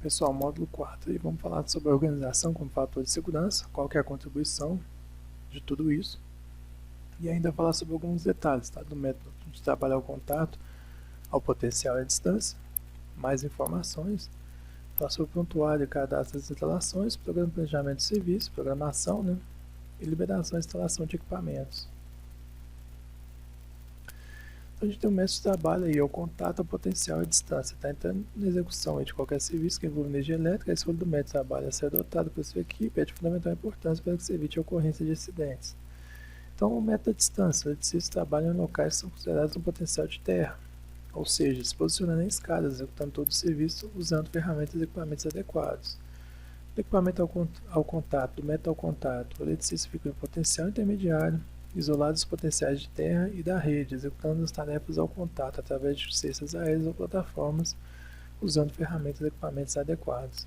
Pessoal, módulo 4, e vamos falar sobre a organização como fator de segurança, qual que é a contribuição de tudo isso, e ainda falar sobre alguns detalhes, tá? Do método de trabalhar o contato, ao potencial e à distância, mais informações, falar sobre prontuário e cadastro das instalações, programa de planejamento de serviço, programação, né? E liberação e instalação de equipamentos. Então a gente tem um método de trabalho aí, é o contato, ao potencial e à distância, tá? Então, na execução aí de qualquer serviço que envolva energia elétrica, a escolha do método de trabalho a ser adotado pela sua equipe é de fundamental importância para que se evite a ocorrência de acidentes. Então, o método à distância, os eletricistas trabalham em locais que são considerados um potencial de terra, ou seja, se posicionando em escadas, executando todo o serviço usando ferramentas e equipamentos adequados. Do equipamento ao contato, do método ao contato, o eletricista fica em potencial intermediário, isolado dos potenciais de terra e da rede, executando as tarefas ao contato através de cestas aéreas ou plataformas, usando ferramentas e equipamentos adequados.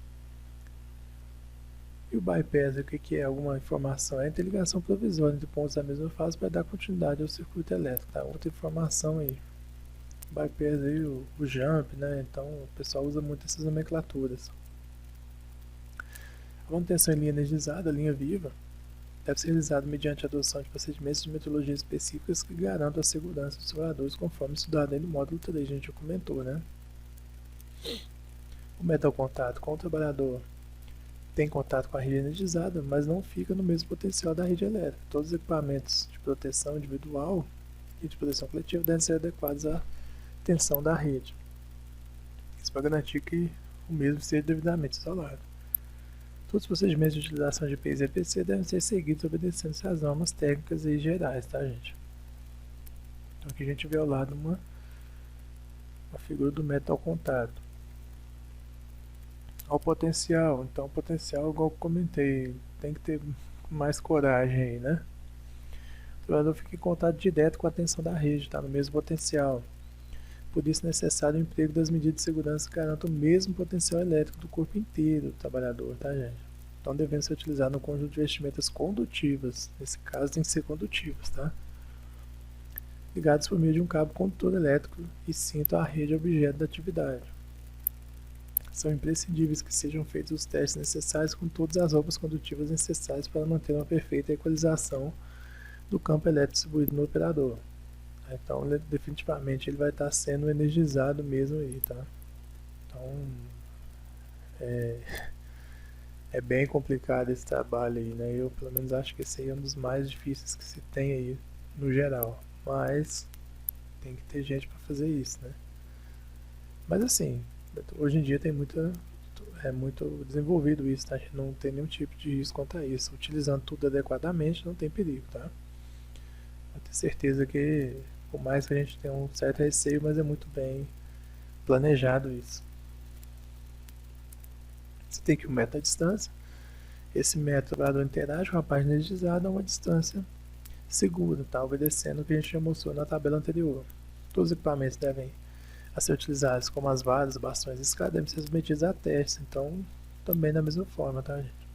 E o bypass, o que é? Alguma informação? É a interligação provisória entre pontos da mesma fase para dar continuidade ao circuito elétrico. Tá? Outra informação aí. Bypass aí, o jump, né? Então o pessoal usa muito essas nomenclaturas. A manutenção em linha energizada, linha viva, deve ser realizada mediante a adoção de procedimentos de metrologia específicas que garantam a segurança dos trabalhadores, conforme estudado aí no módulo 3, a gente já comentou, né? O método ao contato com o trabalhador tem contato com a rede energizada, mas não fica no mesmo potencial da rede elétrica. Todos os equipamentos de proteção individual e de proteção coletiva devem ser adequados à tensão da rede. Isso para garantir que o mesmo seja devidamente isolado. Todos os procedimentos de utilização de EPIs e EPC devem ser seguidos obedecendo-se às normas técnicas e gerais, tá, gente? Então aqui a gente vê ao lado uma figura do método ao contato. Ao potencial, então o potencial, igual eu comentei, tem que ter mais coragem aí, né? O trabalhador fica em contato direto com a tensão da rede, está no mesmo potencial. Por isso é necessário o emprego das medidas de segurança que garantam o mesmo potencial elétrico do corpo inteiro do trabalhador, tá, gente? Então devem ser utilizados no conjunto de vestimentas condutivas, nesse caso tem que ser condutivas, tá? Ligados por meio de um cabo condutor elétrico e cinto à rede objeto da atividade. São imprescindíveis que sejam feitos os testes necessários com todas as roupas condutivas necessárias para manter uma perfeita equalização do campo elétrico distribuído no operador. Então, definitivamente, ele vai estar sendo energizado mesmo aí, tá? Então, é bem complicado esse trabalho aí, né? Eu, pelo menos, acho que esse aí é um dos mais difíceis que se tem aí, no geral. Mas, tem que ter gente para fazer isso, né? Mas, assim, hoje em dia tem é muito desenvolvido isso, tá? A gente não tem nenhum tipo de risco quanto a isso. Utilizando tudo adequadamente, não tem perigo, tá? Pode ter certeza que, por mais que a gente tenha um certo receio, mas é muito bem planejado isso. Você tem que um método à distância. Esse método, o trabalhador interage com a página energizada a uma distância segura, tá? Obedecendo o que a gente já mostrou na tabela anterior. Todos os equipamentos devem ser utilizados, como as varas, bastões e escadas, devem ser submetidos a testes. Então, também da mesma forma, tá, gente?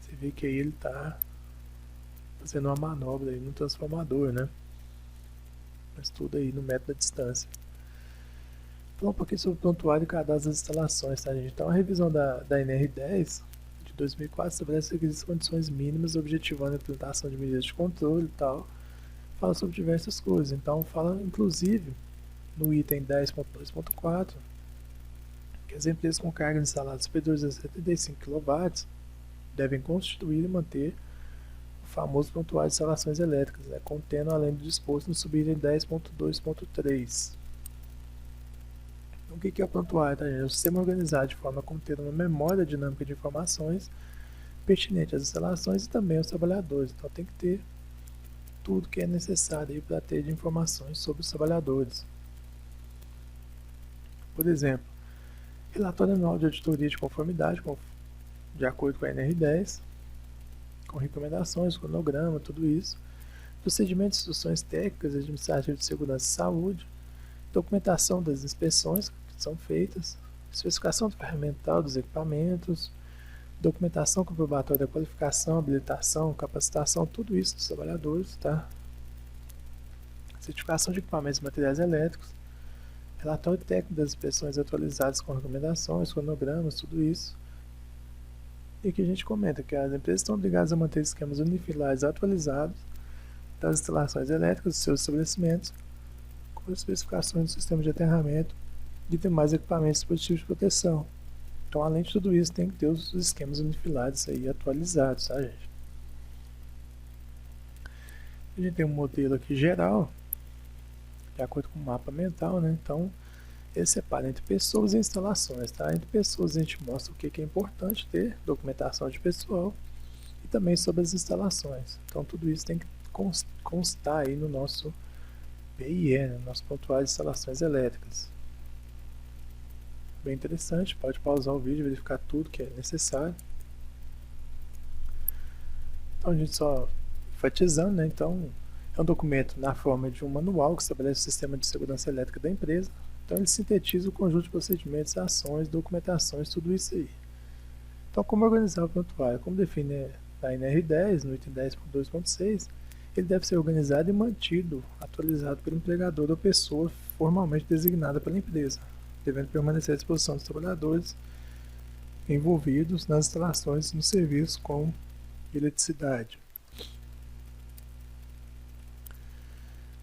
Você vê que aí ele está fazendo uma manobra aí no transformador, né? Mas tudo aí no método da distância. Falar um pouquinho sobre o prontuário e cadastro das instalações, tá, gente? Então, a revisão da NR10 de 2004 estabelece as condições mínimas, objetivando a implementação de medidas de controle e tal. Fala sobre diversas coisas. Então, fala, inclusive, no item 10.2.4, que as empresas com cargas instaladas superiores a 75 kW devem constituir e manter o famoso prontuário de instalações elétricas, né, contendo além do disposto no subitem 10.2.3. Então, o que é o prontuário? Tá, gente? É um sistema organizado de forma a conter uma memória dinâmica de informações pertinente às instalações e também aos trabalhadores. Então, tem que ter tudo que é necessário para ter de informações sobre os trabalhadores. Por exemplo, relatório anual de auditoria de conformidade, de acordo com a NR10, com recomendações, cronograma, tudo isso, procedimentos, instruções técnicas, administrativas de segurança e saúde, documentação das inspeções que são feitas, especificação ferramental dos equipamentos, documentação comprobatória da qualificação, habilitação, capacitação, tudo isso dos trabalhadores, tá? Certificação de equipamentos e materiais elétricos, Relatório técnico das inspeções atualizadas com recomendações, cronogramas, tudo isso. E aqui a gente comenta que as empresas estão obrigadas a manter esquemas unifilares atualizados das instalações elétricas dos seus estabelecimentos, com as especificações do sistema de aterramento e demais equipamentos e dispositivos de proteção. Então, além de tudo isso, tem que ter os esquemas unifilares aí atualizados, tá, gente? A gente tem um modelo aqui geral, de acordo com o mapa mental, né? Então, ele separa entre pessoas e instalações, tá? Entre pessoas a gente mostra o que é importante ter, documentação de pessoal, e também sobre as instalações. Então, tudo isso tem que constar aí no nosso PIE, né? Nosso prontuário de instalações elétricas. Bem interessante, pode pausar o vídeo e verificar tudo que é necessário. Então, a gente só enfatizando, né? Então, é um documento na forma de um manual que estabelece o sistema de segurança elétrica da empresa. Então, ele sintetiza o conjunto de procedimentos, ações, documentações, tudo isso aí. Então, como organizar o prontuário? Como define na NR10, no item 10.2.6, ele deve ser organizado e mantido, atualizado pelo empregador ou pessoa formalmente designada pela empresa, devendo permanecer à disposição dos trabalhadores envolvidos nas instalações e nos serviços com eletricidade.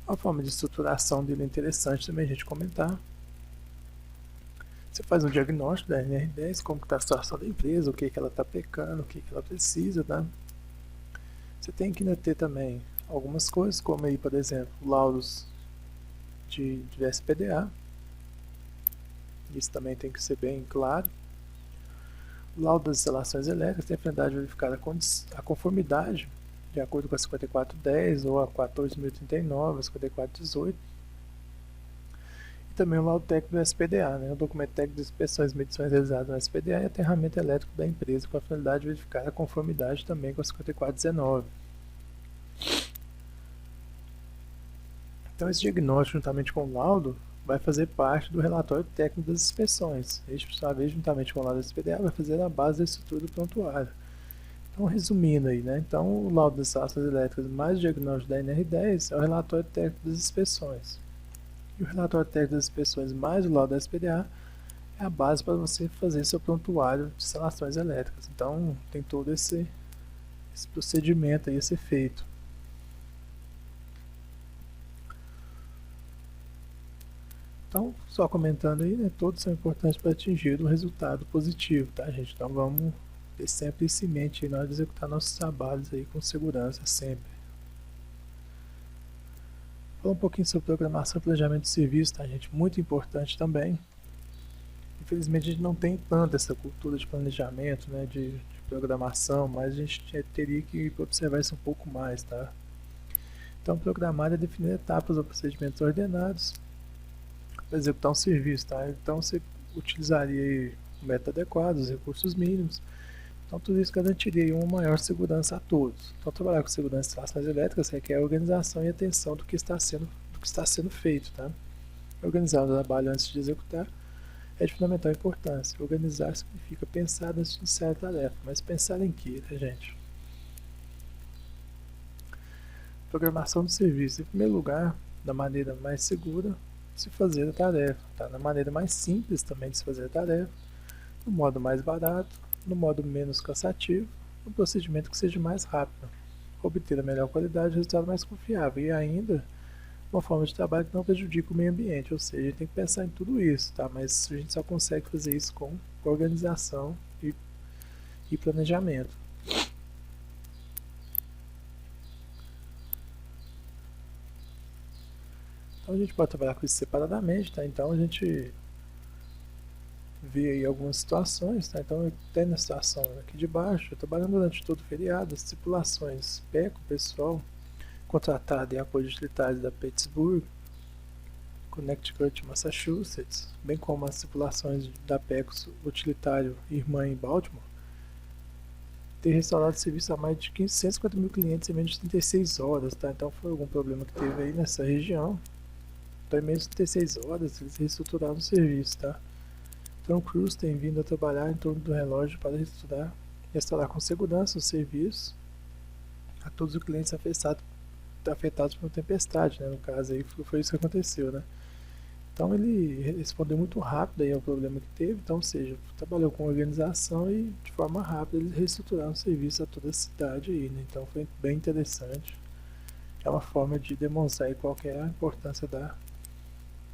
A forma de estruturação dele é interessante também a gente comentar. Você faz um diagnóstico da NR10, como está a situação da empresa, o que ela está pecando, o que ela precisa, tá? Você tem que ter também algumas coisas, como aí, por exemplo, laudos de SPDA. Isso também tem que ser bem claro. O laudo das instalações elétricas tem a finalidade de verificar a conformidade de acordo com a 5410 ou a 14.039, a 5418. E também o laudo técnico do SPDA, né? O documento técnico de inspeções e medições realizadas no SPDA e aterramento elétrico da empresa com a finalidade de verificar a conformidade também com a 5419. Então, esse diagnóstico, juntamente com o laudo, vai fazer parte do relatório técnico das inspeções. Este, por sua vez, juntamente com o laudo do SPDA, vai fazer a base da estrutura do prontuário. Então, resumindo aí, né? Então, o laudo das instalações elétricas mais o diagnóstico da NR10 é o relatório técnico das inspeções. E o relatório técnico das inspeções mais o laudo da SPDA é a base para você fazer seu prontuário de instalações elétricas. Então, tem todo esse procedimento aí a ser feito. Então, só comentando aí, né, todos são importantes para atingir um resultado positivo, tá, gente? Então, vamos ter sempre isso em mente aí na hora de executar nossos trabalhos aí com segurança sempre. Falar um pouquinho sobre programação e planejamento de serviço, tá, gente? Muito importante também. Infelizmente, a gente não tem tanto essa cultura de planejamento, né, de programação, mas a gente teria que observar isso um pouco mais, tá? Então, programar é definir etapas ou procedimentos ordenados para executar um serviço, tá? Então, você utilizaria o método adequado, os recursos mínimos. Então, tudo isso garantiria uma maior segurança a todos. Então, trabalhar com segurança de instalações elétricas requer organização e atenção do que está sendo feito, tá? Organizar o trabalho antes de executar é de fundamental importância. Organizar significa pensar antes de iniciar a tarefa, mas pensar em quê, né, gente? Programação do serviço. Em primeiro lugar, da maneira mais segura de se fazer a tarefa, tá? Na maneira mais simples também de se fazer a tarefa, no modo mais barato, no modo menos cansativo, no procedimento que seja mais rápido, obter a melhor qualidade e resultado mais confiável e ainda uma forma de trabalho que não prejudique o meio ambiente, ou seja, a gente tem que pensar em tudo isso, tá? Mas a gente só consegue fazer isso com organização e planejamento. Então a gente pode trabalhar com isso separadamente, tá? Então a gente vê aí algumas situações, tá? Então tem na situação aqui de baixo, trabalhando durante todo o feriado, as estipulações PECO, pessoal contratado em apoio de utilitários da Pittsburgh, Connecticut, Massachusetts, bem como as estipulações da PECO utilitário irmã em Baltimore, ter restaurado o serviço a mais de 150 mil clientes em menos de 36 horas, tá? Então foi algum problema que teve aí nessa região. Então em menos de 36 horas eles reestruturaram o serviço, tá? Então o Cruz tem vindo a trabalhar em torno do relógio para restaurar com segurança o serviço a todos os clientes afetados por uma tempestade, né? No caso aí foi isso que aconteceu, né? Então ele respondeu muito rápido aí ao problema que teve, então, ou seja, trabalhou com organização e de forma rápida eles reestruturaram o serviço a toda a cidade aí, né? Então foi bem interessante. É uma forma de demonstrar aí qual que é a importância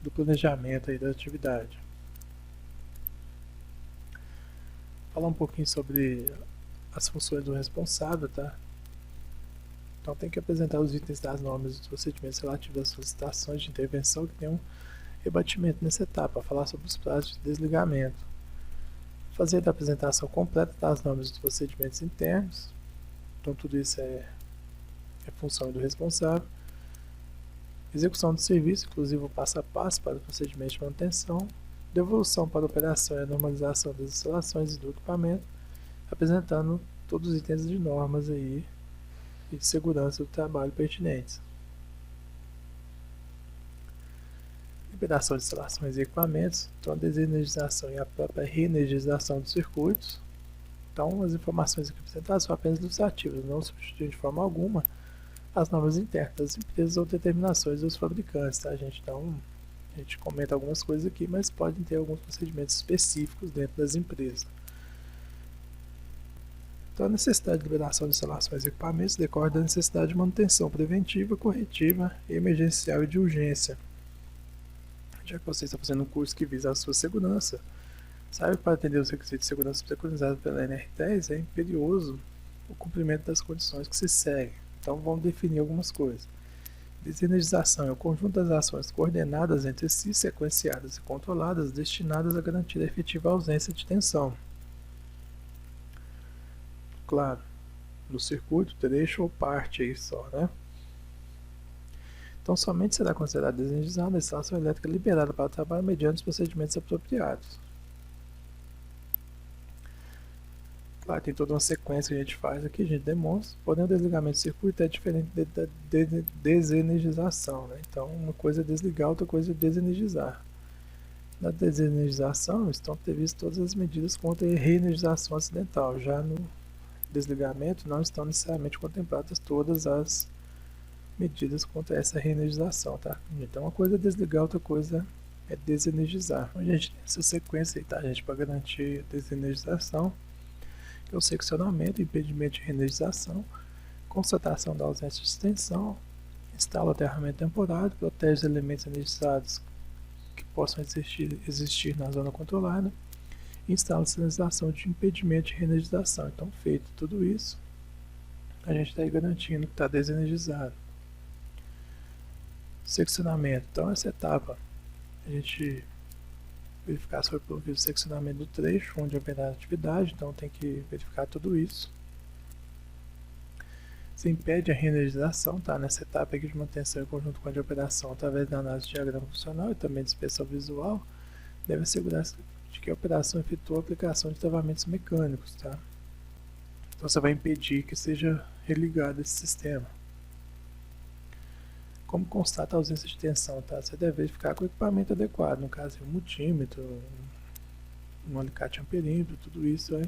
do planejamento aí da atividade. Falar um pouquinho sobre as funções do responsável, tá? Então tem que apresentar os itens das normas dos procedimentos relativos às solicitações de intervenção que tenham rebatimento nessa etapa, falar sobre os prazos de desligamento, fazer a apresentação completa das normas dos procedimentos internos, então tudo isso é função do responsável, execução do serviço, inclusive o passo a passo para o procedimento de manutenção, devolução para a operação e a normalização das instalações e do equipamento, apresentando todos os itens de normas aí e de segurança do trabalho pertinentes. Liberação de instalações e equipamentos, então a desenergização e a própria reenergização dos circuitos. Então as informações aqui apresentadas são apenas ilustrativas, não substituem de forma alguma as normas internas das empresas ou determinações dos fabricantes, tá, gente? Então a gente comenta algumas coisas aqui, mas podem ter alguns procedimentos específicos dentro das empresas. Então a necessidade de liberação de instalações e equipamentos decorre da necessidade de manutenção preventiva, corretiva, emergencial e de urgência. Já que você está fazendo um curso que visa a sua segurança, sabe que para atender os requisitos de segurança preconizados pela NR10 é imperioso o cumprimento das condições que se seguem. Então vamos definir algumas coisas. Desenergização é o conjunto das ações coordenadas entre si, sequenciadas e controladas, destinadas a garantir a efetiva ausência de tensão. Claro, no circuito, trecho ou parte aí só, né? Então, somente será considerada desenergizada a instalação elétrica liberada para o trabalho mediante os procedimentos apropriados. Claro, tem toda uma sequência que a gente faz aqui, a gente demonstra, porém o desligamento do circuito é diferente da desenergização, né? Então, uma coisa é desligar, outra coisa é desenergizar. Na desenergização estão previstas todas as medidas contra a reenergização acidental, já no desligamento não estão necessariamente contempladas todas as medidas contra essa reenergização, tá? Então uma coisa é desligar, outra coisa é desenergizar. Então a gente tem essa sequência aí, tá, gente, para garantir a desenergização, que é o seccionamento, impedimento de reenergização, constatação da ausência de tensão, instala o aterramento temporário, protege os elementos energizados que possam existir na zona controlada, e instala a sinalização de impedimento de reenergização. Então, feito tudo isso, a gente está aí garantindo que está desenergizado. Seccionamento. Então, essa etapa, a gente verificar se foi provido o seccionamento do trecho onde haverá atividade, então tem que verificar tudo isso. Se impede a reenergização, tá? Nessa etapa aqui de manutenção em conjunto com a de operação, através da análise de diagrama funcional e também de inspeção visual, deve assegurar de que a operação efetua a aplicação de travamentos mecânicos, tá? Então você vai impedir que seja religado esse sistema. Como constata a ausência de tensão, tá? Você deve verificar com o equipamento adequado, no caso um multímetro, um alicate amperímetro, tudo isso é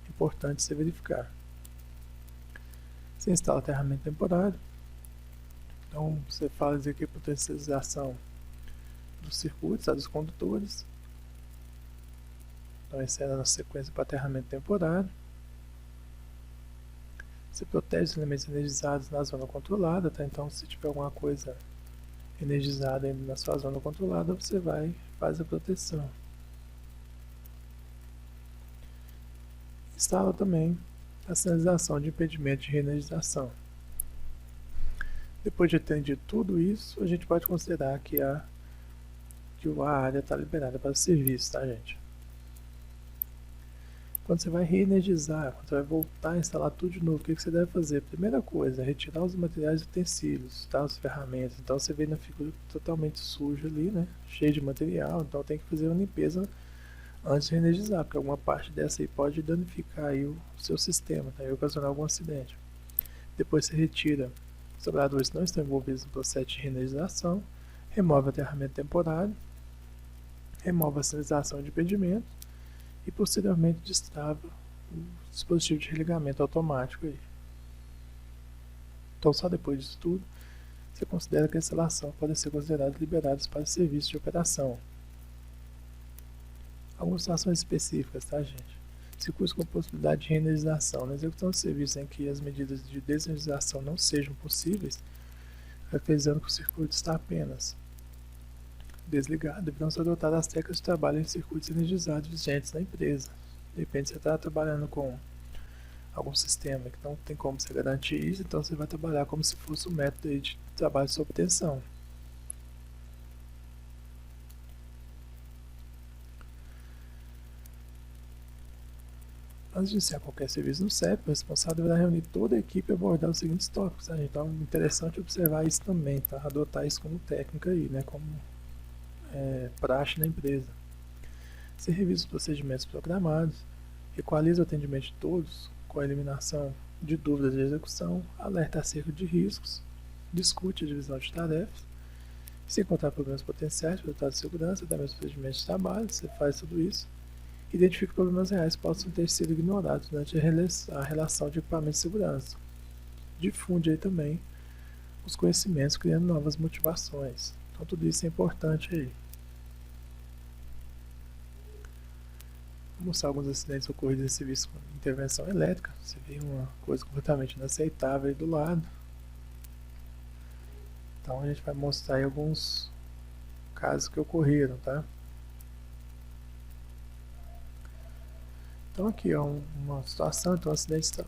importante você verificar. Você instala aterramento temporário. Então você faz aqui a potencialização dos circuitos, dos condutores. Então essa é a nossa sequência para aterramento temporário. Você protege os elementos energizados na zona controlada, tá? Então se tiver alguma coisa energizada ainda na sua zona controlada, você vai e faz a proteção. Instala também a sinalização de impedimento de reenergização. Depois de atendido tudo isso, a gente pode considerar que a área está liberada para o serviço, tá, gente? Quando você vai reenergizar, quando você vai voltar a instalar tudo de novo, o que você deve fazer? Primeira coisa, retirar os materiais e utensílios, tá? As ferramentas. Então você vê na figura totalmente sujo ali, né? Cheio de material, então tem que fazer uma limpeza antes de reenergizar, porque alguma parte dessa aí pode danificar aí o seu sistema, tá? E ocasionar algum acidente. Depois você retira os trabalhadores que não estão envolvidos no processo de reenergização, remove o aterramento temporário, remove a sinalização de impedimento e posteriormente destrava o dispositivo de religamento automático aí. Então só depois disso tudo você considera que a instalação pode ser considerada liberada para serviço de operação. Algumas situações específicas, tá, gente? Circuitos com possibilidade de reenergização. Na execução de serviços em que as medidas de desenergização não sejam possíveis, caracterizando que o circuito está apenas desligado, deverão ser adotadas as técnicas de trabalho em circuitos energizados vigentes na empresa. De repente você está trabalhando com algum sistema que não tem como você garantir isso, então você vai trabalhar como se fosse um método de trabalho sob tensão. Antes de iniciar qualquer serviço no CEP, o responsável deverá reunir toda a equipe e abordar os seguintes tópicos. Tá? Então é interessante observar isso também, tá? Adotar isso como técnica aí, né? Como praxe na empresa. Você revisa os procedimentos programados, equaliza o atendimento de todos, com a eliminação de dúvidas de execução, alerta acerca de riscos, discute a divisão de tarefas, se encontrar problemas potenciais para resultados de segurança, também os procedimentos de trabalho, você faz tudo isso, identifica problemas reais que possam ter sido ignorados durante a relação de equipamentos de segurança, difunde aí também os conhecimentos, criando novas motivações. Então tudo isso é importante aí. Vou mostrar alguns acidentes ocorridos em serviço com intervenção elétrica. Você vê uma coisa completamente inaceitável aí do lado. Então a gente vai mostrar aí alguns casos que ocorreram, tá? Então aqui é uma situação, então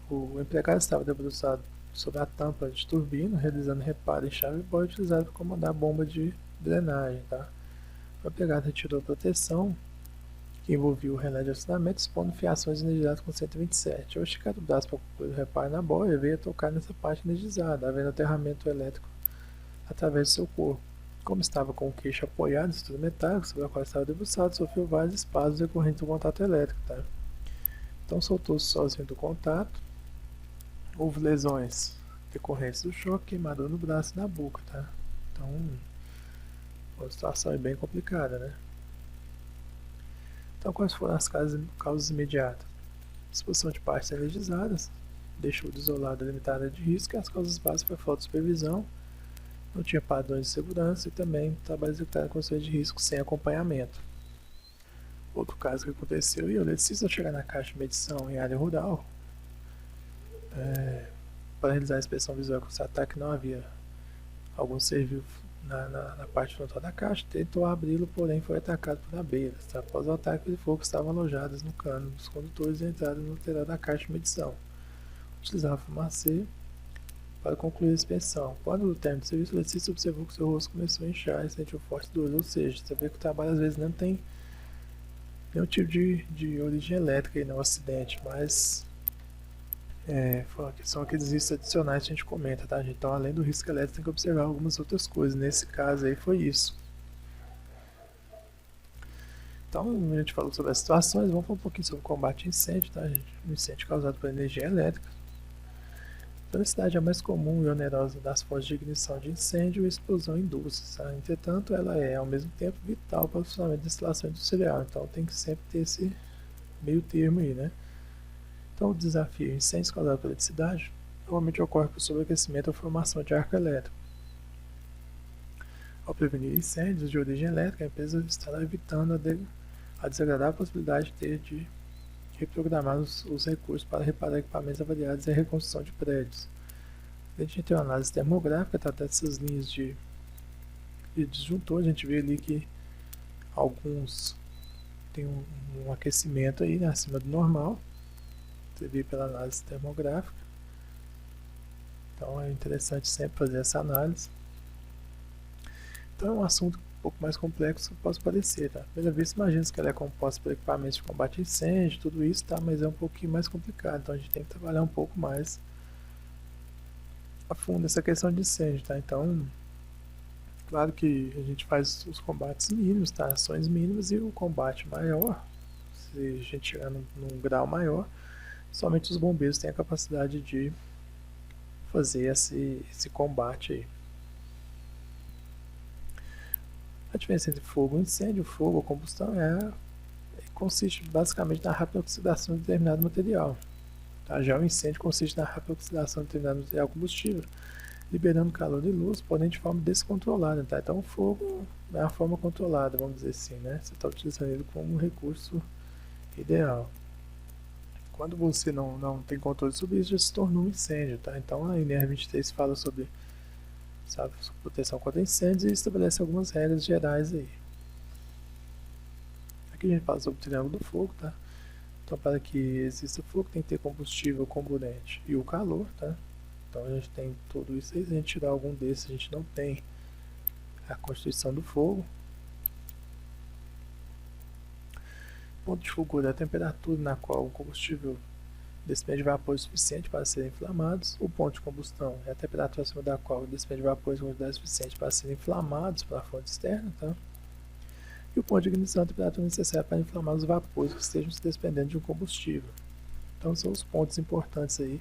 o empregado estava debruçado sobre a tampa de turbina, realizando reparo em chave boy utilizado para comandar a bomba de drenagem, tá? O empregado retirou a proteção que envolvia o relé de acionamento, expondo fiações energizadas com 127. Ao esticar o braço para concluir o reparo na boia, veio a tocar nessa parte energizada, havendo aterramento elétrico através do seu corpo. Como estava com o queixo apoiado em estrutura metálica sobre a qual estava debruçado, sofreu vários espasmos decorrentes do contato elétrico, tá? Então soltou-se sozinho do contato. Houve lesões decorrentes do choque, queimadura no braço e na boca, tá? Então, uma situação bem complicada, né? Então, quais foram as causas imediatas? Disposição de partes energizadas, deixou desolada a limitada de risco, e as causas básicas foi falta de supervisão, não tinha padrões de segurança e também trabalho executado em condições de risco sem acompanhamento. Outro caso que aconteceu, o eletricista ao chegar na caixa de medição em área rural, para realizar a inspeção visual e constatar que não havia algum ser vivo na parte frontal da caixa, tentou abri-lo, porém foi atacado por abelhas. Tá? Após o ataque, de fogo estavam alojadas no cano dos condutores e entraram no lateral da caixa de medição. Utilizava fumacê para concluir a inspeção. Quando o término do serviço, o eletricista observou que seu rosto começou a inchar e sentiu forte dor, ou seja, você vê que o trabalho às vezes não tem nenhum tipo de origem elétrica aí no acidente, mas são aqueles riscos adicionais que a gente comenta, tá, gente? Então, além do risco elétrico, tem que observar algumas outras coisas. Nesse caso aí foi isso. Então, a gente falou sobre as situações, vamos falar um pouquinho sobre o combate a incêndio, tá, gente? Um incêndio causado por energia elétrica. A velocidade é a mais comum e onerosa das fontes de ignição de incêndio e explosão em indústrias. Tá? Entretanto, ela é, ao mesmo tempo, vital para o funcionamento da instalação industrial. Então, tem que sempre ter esse meio termo aí, né? Então, o desafio incêndios causados por eletricidade normalmente ocorre por sobreaquecimento ou formação de arco elétrico. Ao prevenir incêndios de origem elétrica, a empresa estará evitando a desagradável possibilidade de reprogramar os recursos para reparar equipamentos avariados e a reconstrução de prédios. A gente tem uma análise termográfica, tratar dessas linhas de disjuntor, a gente vê ali que alguns têm um aquecimento aí, né, acima do normal. Você vê pela análise termográfica. Então é interessante sempre fazer essa análise. Então é um assunto um pouco mais complexo que pode parecer, tá? Primeira vez, imagina que ela é composta por equipamentos de combate a incêndio, tudo isso, tá? Mas é um pouquinho mais complicado, então a gente tem que trabalhar um pouco mais a fundo essa questão de incêndio, tá? Então, claro que a gente faz os combates mínimos, tá? Ações mínimas, e o combate maior, se a gente chegar num grau maior, somente os bombeiros têm a capacidade de fazer esse combate aí. A diferença entre fogo e incêndio, fogo ou combustão, consiste basicamente na rápida oxidação de determinado material. Tá? Já o incêndio consiste na rápida oxidação de determinado material combustível, liberando calor e luz, porém de forma descontrolada, tá? Então o fogo é uma forma controlada, vamos dizer assim, né? Você está utilizando ele como um recurso ideal. Quando você não tem controle sobre isso, já se tornou um incêndio, tá? Então a NR23 fala sobre, sabe, proteção contra incêndios e estabelece algumas regras gerais aí. Aqui a gente fala sobre o triângulo do fogo, tá? Então para que exista fogo tem que ter combustível, comburente e o calor, tá? Então a gente tem tudo isso aí, se a gente tirar algum desses, a gente não tem a constituição do fogo. Ponto de fulgor é a temperatura na qual o combustível despende vapores suficiente para serem inflamados. O ponto de combustão é a temperatura acima da qual despende vapores em quantidade suficiente para serem inflamados pela fonte externa. Tá? E o ponto de ignição é a temperatura necessária para inflamar os vapores que estejam se despendendo de um combustível. Então são os pontos importantes aí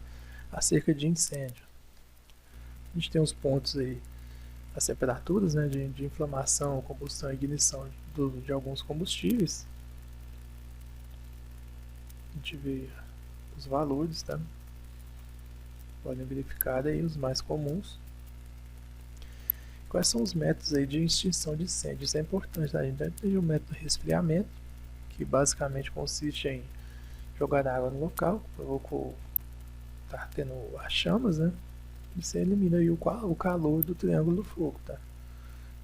acerca de incêndio. A gente tem os pontos aí, as temperaturas, né, de inflamação, combustão e ignição de alguns combustíveis. A gente vê os valores, tá? Podem verificar aí os mais comuns. Quais são os métodos aí de extinção de incêndio? Isso é importante, tá? A gente tem o método de resfriamento, que basicamente consiste em jogar água no local, que provocou tá tendo as chamas, né? E você elimina aí o calor do triângulo do fogo, tá?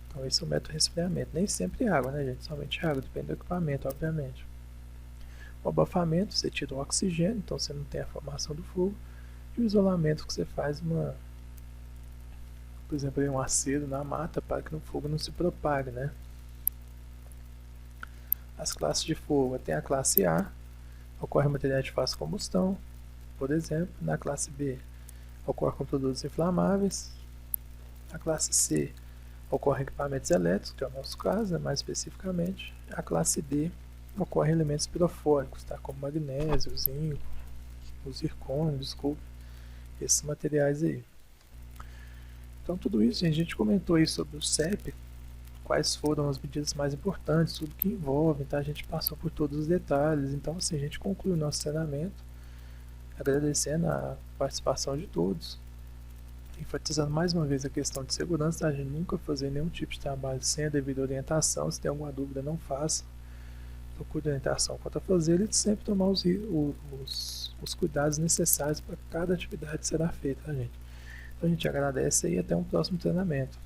Então esse é o método de resfriamento. Nem sempre água, né, gente? Somente água, depende do equipamento, obviamente. O abafamento, você tira o oxigênio, então você não tem a formação do fogo. E o isolamento, que você faz por exemplo, um acero na mata para que o fogo não se propague, né? As classes de fogo, tem a classe A, ocorre materiais de fácil combustão, por exemplo. Na classe B, ocorre com produtos inflamáveis. A classe C, ocorre equipamentos elétricos, que é o nosso caso, né, mais especificamente. A classe D, ocorrem elementos pirofóricos, tá? Como magnésio, zinco, o zircônio, desculpa, esses materiais aí. Então tudo isso, a gente comentou aí sobre o CEP, quais foram as medidas mais importantes, tudo que envolve, tá? A gente passou por todos os detalhes, então assim, a gente conclui o nosso treinamento, agradecendo a participação de todos, enfatizando mais uma vez a questão de segurança, tá? A gente nunca fazer nenhum tipo de trabalho sem a devida orientação, se tem alguma dúvida não faça, procure orientação quanto a fazer e sempre tomar os cuidados necessários para cada atividade que será feita, tá, gente? Então a gente agradece e até um próximo treinamento.